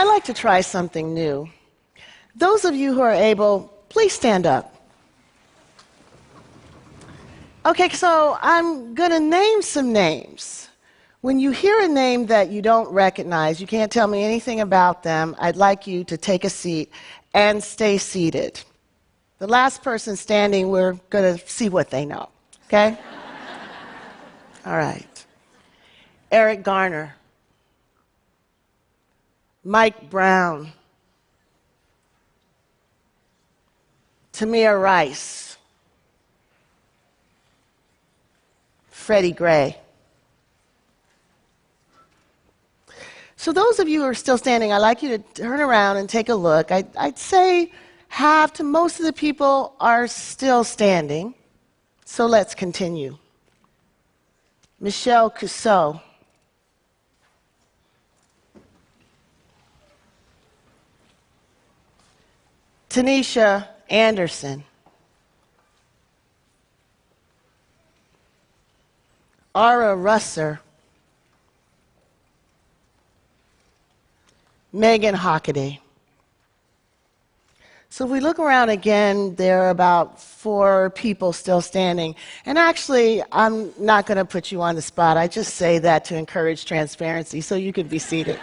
I'd like to try something new. Those of you who are able, please stand up. Okay, so I'm going to name some names. When you hear a name that you don't recognize, you can't tell me anything about them, I'd like you to take a seat and stay seated. The last person standing, we're going to see what they know, okay? All right. Eric Garner. Mike Brown. Tamir Rice. Freddie Gray. So those of you who are still standing, I'd like you to turn around and take a look. I'd say half to most of the people are still standing. So let's continue. Michelle Cusseau. Tanisha Anderson. Ara Russer. Megan Hockaday. So if we look around again, there are about 4 people still standing. And actually, I'm not going to put you on the spot. I just say that to encourage transparency, so you could be seated.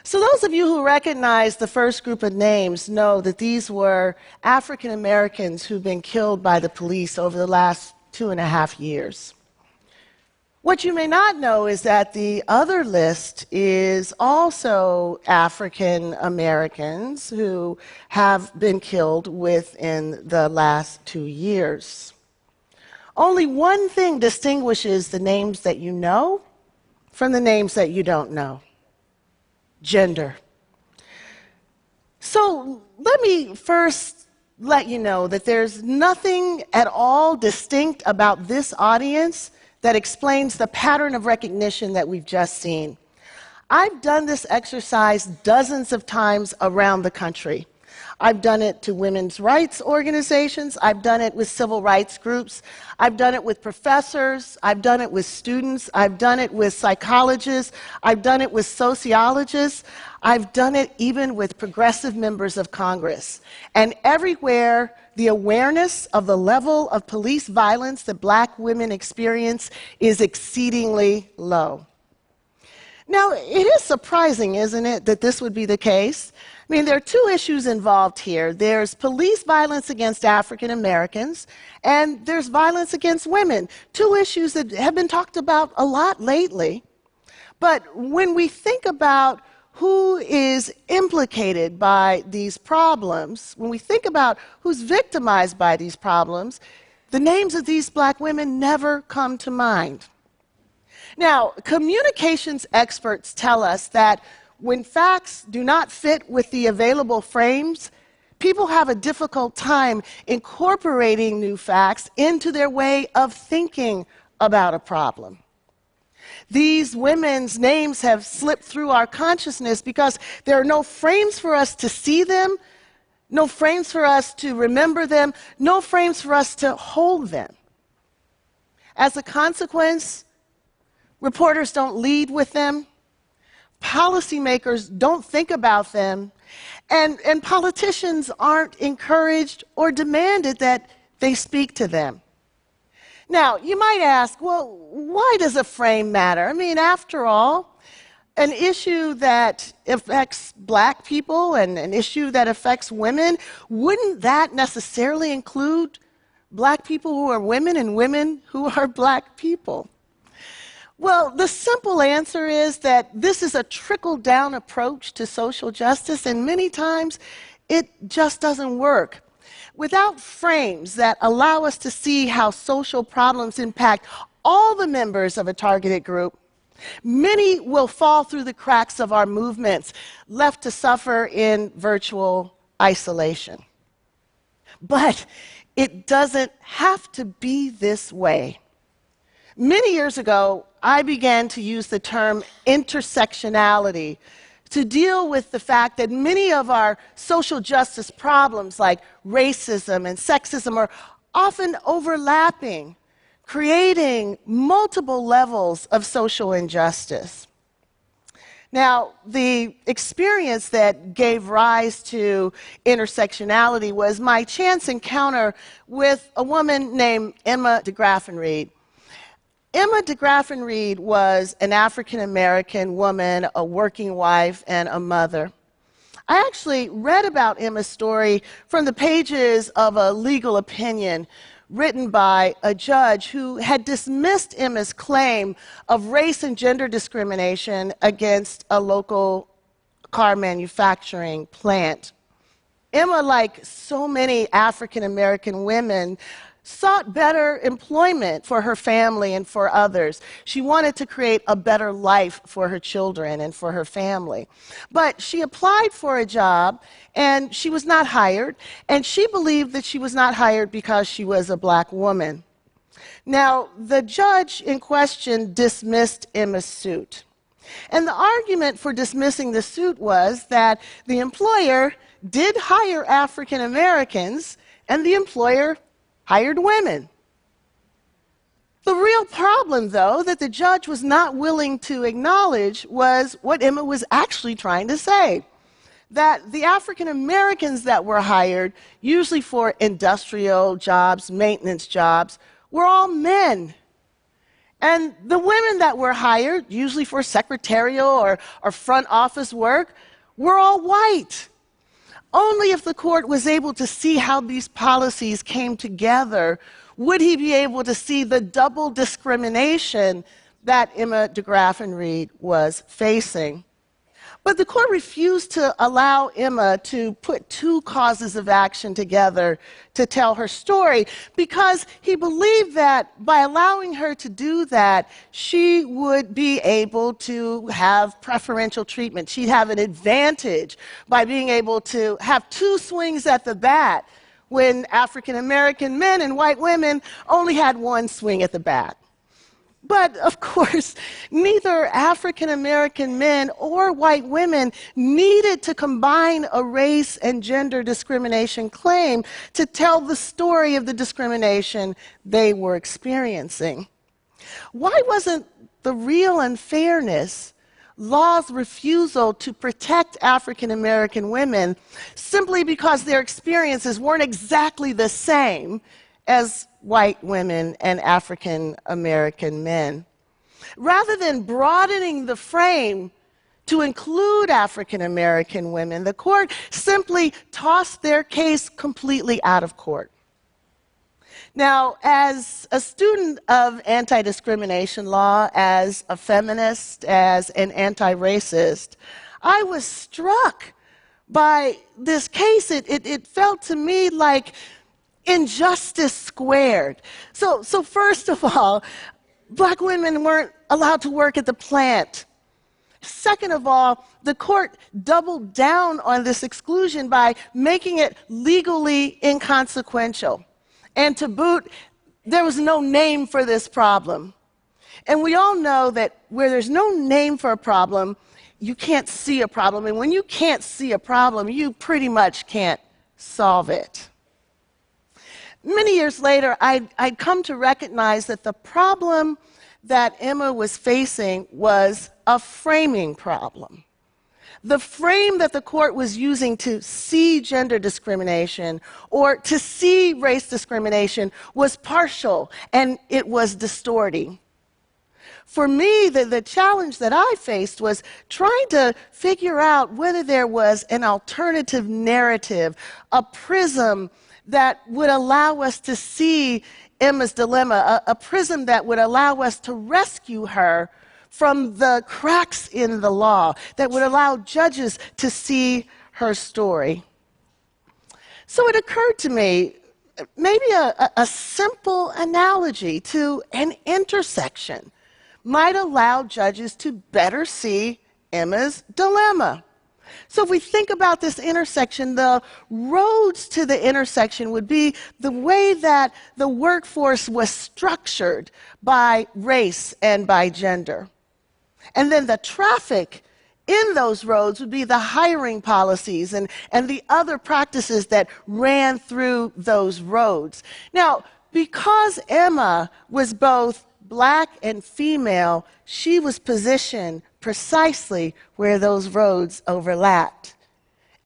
So those of you who recognize the first group of names know that these were African Americans who've been killed by the police over the last 2.5 years. What you may not know is that the other list is also African Americans who have been killed within the last 2 years. Only one thing distinguishes the names that you know from the names that you don't know: gender. So let me first let you know that there's nothing at all distinct about this audience that explains the pattern of recognition that we've just seen. I've done this exercise dozens of times around the country. I've done it to women's rights organizations. I've done it with civil rights groups. I've done it with professors. I've done it with students. I've done it with psychologists. I've done it with sociologists. I've done it even with progressive members of Congress. And everywhere, the awareness of the level of police violence that Black women experience is exceedingly low. Now, it is surprising, isn't it, that this would be the case? I mean, there are 2 issues involved here. There's police violence against African Americans, and there's violence against women. 2 issues that have been talked about a lot lately. But when we think about who is implicated by these problems, when we think about who's victimized by these problems, the names of these Black women never come to mind. Now, communications experts tell us that when facts do not fit with the available frames, people have a difficult time incorporating new facts into their way of thinking about a problem. These women's names have slipped through our consciousness because there are no frames for us to see them, no frames for us to remember them, no frames for us to hold them. As a consequence, reporters don't lead with them, policymakers don't think about them, and politicians aren't encouraged or demanded that they speak to them. Now, you might ask, well, why does a frame matter? I mean, after all, an issue that affects Black people and an issue that affects women, wouldn't that necessarily include Black people who are women and women who are Black people? Well, the simple answer is that this is a trickle-down approach to social justice, and many times it just doesn't work. Without frames that allow us to see how social problems impact all the members of a targeted group, many will fall through the cracks of our movements, left to suffer in virtual isolation. But it doesn't have to be this way. Many years ago, I began to use the term intersectionality to deal with the fact that many of our social justice problems, like racism and sexism, are often overlapping, creating multiple levels of social injustice. Now, the experience that gave rise to intersectionality was my chance encounter with a woman named Emma de Graffenried. Emma de Graffenried was an African-American woman, a working wife, and a mother. I actually read about Emma's story from the pages of a legal opinion written by a judge who had dismissed Emma's claim of race and gender discrimination against a local car manufacturing plant. Emma, like so many African-American women, sought better employment for her family and for others. She wanted to create a better life for her children and for her family. But she applied for a job, and she was not hired, and she believed that she was not hired because she was a black woman. Now, the judge in question dismissed Emma's suit. And the argument for dismissing the suit was that the employer did hire African Americans, and the employer hired women. The real problem, though, that the judge was not willing to acknowledge was what Emma was actually trying to say. That the African Americans that were hired, usually for industrial jobs, maintenance jobs, were all men. And the women that were hired, usually for secretarial or front office work, were all white. Only if the court was able to see how these policies came together would he be able to see the double discrimination that Emma de Graffenried was facing. But the court refused to allow Emma to put two causes of action together to tell her story because he believed that by allowing her to do that, she would be able to have preferential treatment. She'd have an advantage by being able to have two swings at the bat when African American men and white women only had one swing at the bat. But, of course, neither African American men or white women needed to combine a race and gender discrimination claim to tell the story of the discrimination they were experiencing. Why wasn't the real unfairness law's refusal to protect African American women simply because their experiences weren't exactly the same as white women and African American men? Rather than broadening the frame to include African American women, the court simply tossed their case completely out of court. Now, as a student of anti-discrimination law, as a feminist, as an anti-racist, I was struck by this case. It felt to me like injustice squared. So first of all, black women weren't allowed to work at the plant. Second of all, the court doubled down on this exclusion by making it legally inconsequential. And to boot, there was no name for this problem. And we all know that where there's no name for a problem, you can't see a problem. And when you can't see a problem, you pretty much can't solve it. Many years later, I'd come to recognize that the problem that Emma was facing was a framing problem. The frame that the court was using to see gender discrimination or to see race discrimination was partial, and it was distorting. For me, the challenge that I faced was trying to figure out whether there was an alternative narrative, a prism that would allow us to see Emma's dilemma, a prism that would allow us to rescue her from the cracks in the law, that would allow judges to see her story. So it occurred to me, maybe a simple analogy to an intersection might allow judges to better see Emma's dilemma. So if we think about this intersection, the roads to the intersection would be the way that the workforce was structured by race and by gender. And then the traffic in those roads would be the hiring policies and the other practices that ran through those roads. Now, because Emma was both black and female, she was positioned precisely where those roads overlapped,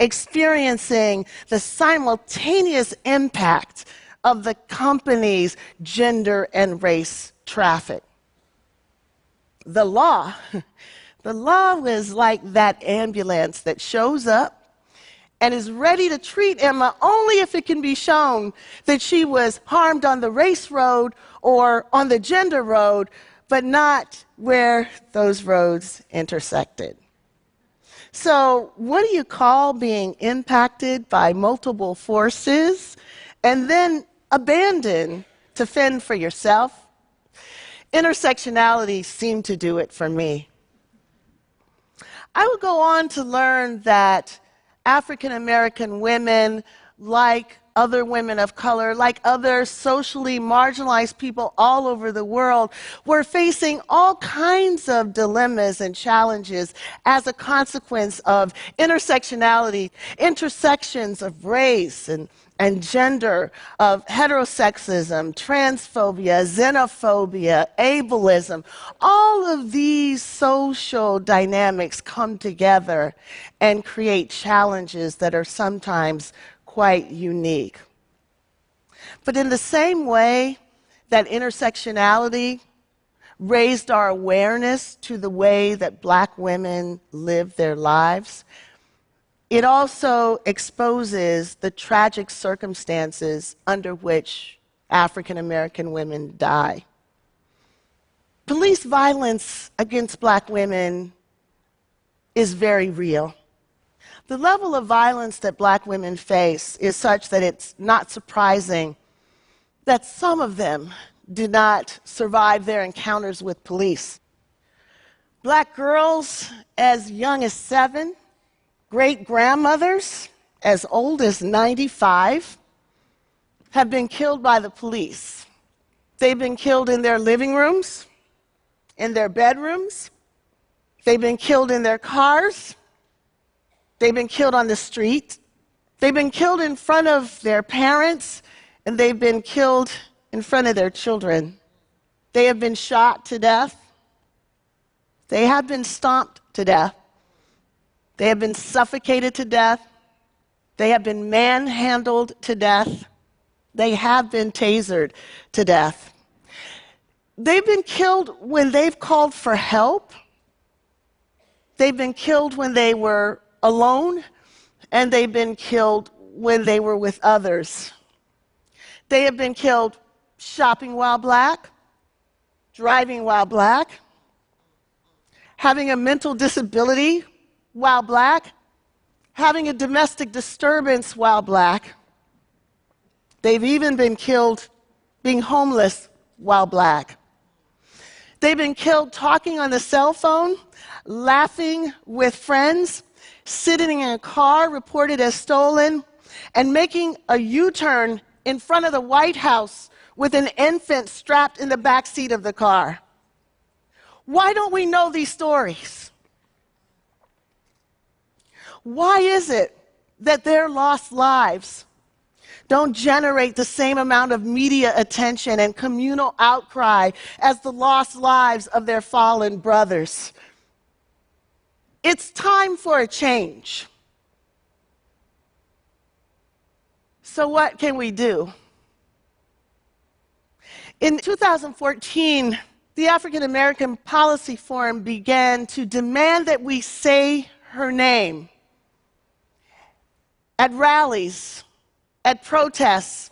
experiencing the simultaneous impact of the company's gender and race traffic. The law was like that ambulance that shows up and is ready to treat Emma only if it can be shown that she was harmed on the race road or on the gender road, but not where those roads intersected. So, what do you call being impacted by multiple forces and then abandoned to fend for yourself? Intersectionality seemed to do it for me. I would go on to learn that African American women, like other women of color, like other socially marginalized people all over the world, were facing all kinds of dilemmas and challenges as a consequence of intersectionality, intersections of race and gender, of heterosexism, transphobia, xenophobia, ableism. All of these social dynamics come together and create challenges that are sometimes quite unique. But in the same way that intersectionality raised our awareness to the way that Black women live their lives, it also exposes the tragic circumstances under which African American women die. Police violence against Black women is very real. The level of violence that Black women face is such that it's not surprising that some of them do not survive their encounters with police. Black girls as young as 7, great-grandmothers as old as 95 have been killed by the police. They've been killed in their living rooms, in their bedrooms. They've been killed in their cars. They've been killed on the street. They've been killed in front of their parents, and they've been killed in front of their children. They have been shot to death. They have been stomped to death. They have been suffocated to death. They have been manhandled to death. They have been tasered to death. They've been killed when they've called for help. They've been killed when they were alone, and they've been killed when they were with others. They have been killed shopping while Black, driving while Black, having a mental disability while Black, having a domestic disturbance while Black. They've even been killed being homeless while Black. They've been killed talking on the cell phone, laughing with friends, sitting in a car reported as stolen, and making a U-turn in front of the White House with an infant strapped in the back seat of the car. Why don't we know these stories? Why is it that their lost lives don't generate the same amount of media attention and communal outcry as the lost lives of their fallen brothers? It's time for a change. So what can we do? In 2014, the African American Policy Forum began to demand that we say her name at rallies, at protests,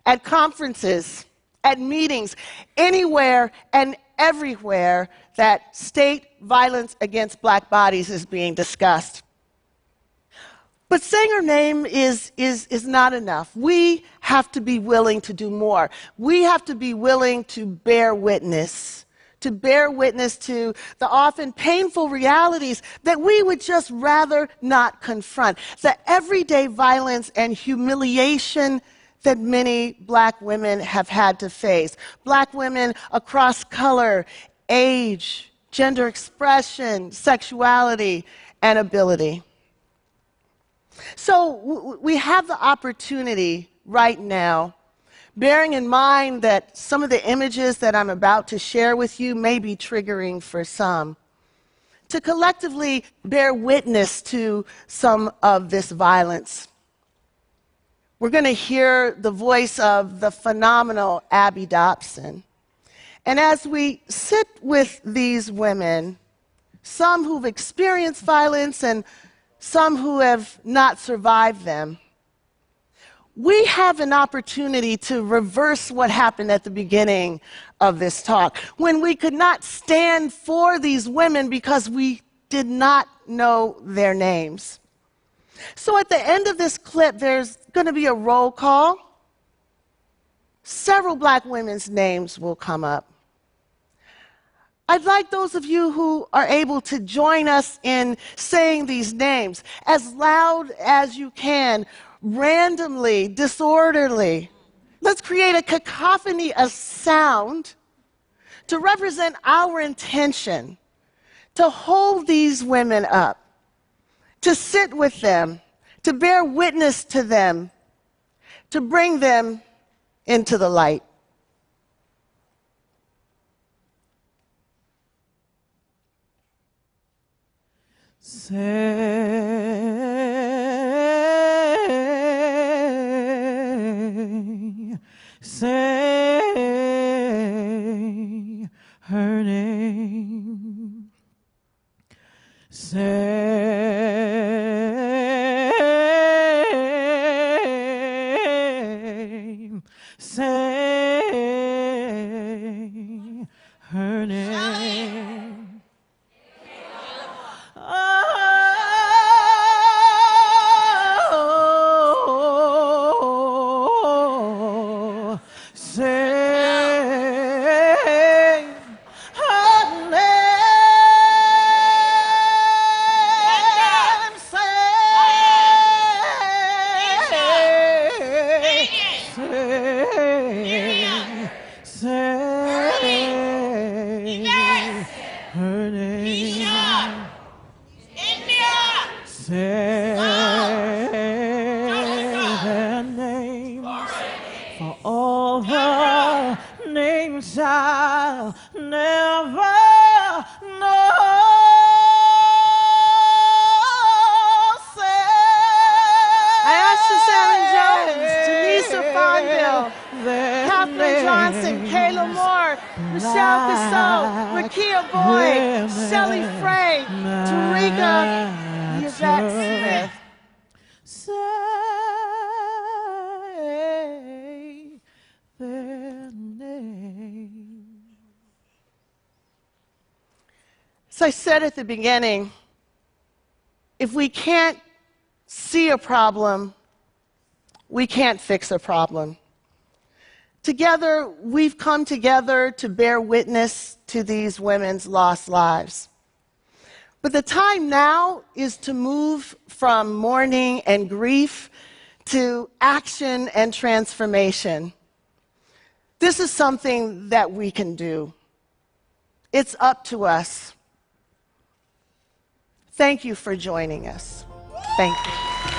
at conferences, at meetings, anywhere and everywhere that state violence against Black bodies is being discussed. But saying her name is not enough. We have to be willing to do more. We have to be willing to bear witness to the often painful realities that we would just rather not confront. The everyday violence and humiliation that many Black women have had to face. Black women across color, age, gender expression, sexuality, and ability. So we have the opportunity right now, bearing in mind that some of the images that I'm about to share with you may be triggering for some, to collectively bear witness to some of this violence. We're going to hear the voice of the phenomenal Abby Dobson. And as we sit with these women, some who've experienced violence and some who have not survived them, we have an opportunity to reverse what happened at the beginning of this talk, when we could not stand for these women because we did not know their names. So at the end of this clip, there's going to be a roll call. Several Black women's names will come up. I'd like those of you who are able to join us in saying these names as loud as you can, randomly, disorderly. Let's create a cacophony of sound to represent our intention to hold these women up, to sit with them, to bear witness to them, to bring them into the light. Say her name. Say her name. Oh, say her name. Say her name. Say their names, for all the names I'll never know. I asked Sharon Jones, Denise Fonville, Catherine Johnson, Kayla Moore, Michelle Cassell, Rakia Boyd, Shelley Frey, Tarika Yvette Smith. Say their name. As I said at the beginning, if we can't see a problem, we can't fix a problem. Together, we've come together to bear witness to these women's lost lives. But the time now is to move from mourning and grief to action and transformation. This is something that we can do. It's up to us. Thank you for joining us. Thank you.